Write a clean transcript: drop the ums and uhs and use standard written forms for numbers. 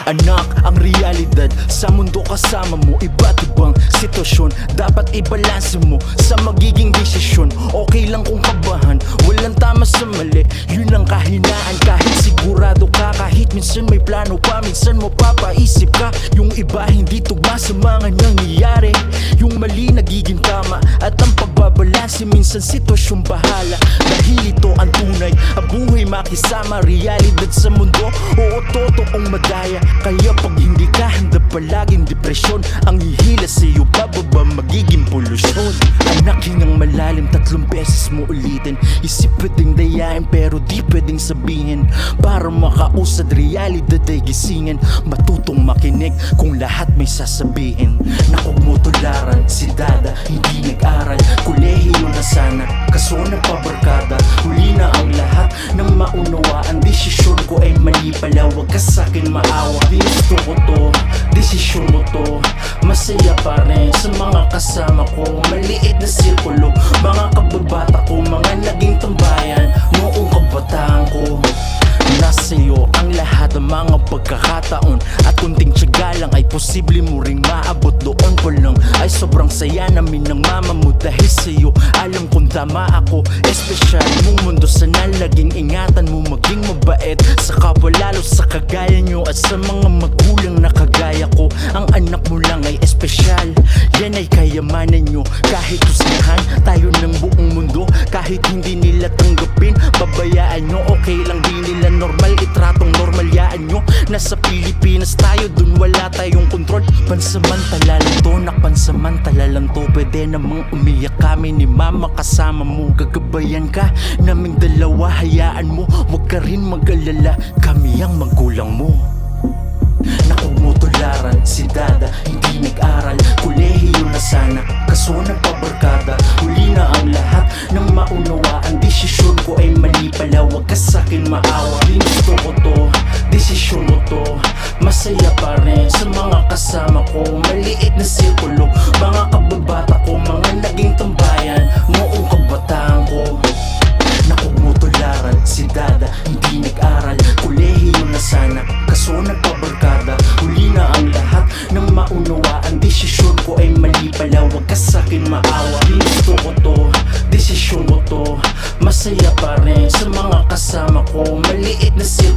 Anak, ang realidad sa mundo kasama mo, iba't ibang sitwasyon dapat ibalanse mo sa magiging desisyon. Okay lang kung kabahan, walang tama sa mali, yun ang kahinaan. Kahit sigurado ka, kahit minsan may plano pa, minsan mo papaisip ka. Yung iba hindi tugma sa mga nangyayari, yung mali nagiging tama, at ang pagbabalanse minsan sitwasyong bahala. Dahil ito ang tunay, ang buhay makisama, realidad sa mundo, oo totoong madaya. Kaya pag hindi ka handa, palaging depresyon ang hihila sa'yo, bababa magiging polusyon. Anak, hingang malalim, 3 beses mo ulitin. Isip pwedeng dayain pero di pwedeng sabihin, para makausad realidad ay gisingin. Matutong makinig kung lahat may sasabihin. Na huwag mo tularan si dada, hindi nag-aral, kolehiyo na sana, kaso napabarkada. Huli na ang lahat ng maunawaan, desisyon ko ay mali pala, wag ka sa'kin maawa. Gusto ko to, desisyon mo to, masaya pa rin sa mga kasama ko. Maliit na sirkulo, mga kababata ko, mga naging tambayan noong kabataan ko. Nasa'yo ang lahat ng mga pagkakataon, at kunting tiyaga lang ay posible mo ring maabot doon pa lang. Ay sobrang saya namin ng mama mo, dahil sa'yo alam kong tama ako. Espesyal mong mundo, sana laging ingatan mo maging mabait sa kapwa, lalo sa kagaya nyo at sa mga magulang na kagaya ko. Ang anak mo lang ay espesyal, yan ay kayamanan nyo. Kahit husgahan tayo ng buong mundo, kahit hindi nila tanggapin, babayaan nyo, okay lang di nila normal, itratong normal, yaan nyo. Nasa Pilipinas tayo, dun wala tayong kontrol. Pansamantala lang to, pansamantala lang to. Pwede namang umiyak kami ni mama kasama mo. Gagabayan ka naming dalawa, hayaan mo, wag ka rin mag-alala, kami ang magulang mo. Na huwag mo tularan si dada, hindi nag-aral, kolehiyo na sana, kaso napabarkada. Huli na ang lahat ng maunawaan, desisyon ko ay mali pala, wag ka sa'kin maawa. Gusto ko to, desisyon mo to, masaya pa rin sa mga kasama ko. Maliit na sirkulo, mga kababata ko, mga naging tambayan noong kabataan ko. Na huwag mo tularan si dada, hindi nag-aral, kolehiyo na sana, kaso nagpabarkada. Huli na ang lahat ng maunawaan, desisyon ko ay mali pala, wag ka sa'kin maawa. Gusto ko to, desisyon mo to, masaya pa rin sa mga kasama ko. Maliit na sirkulo,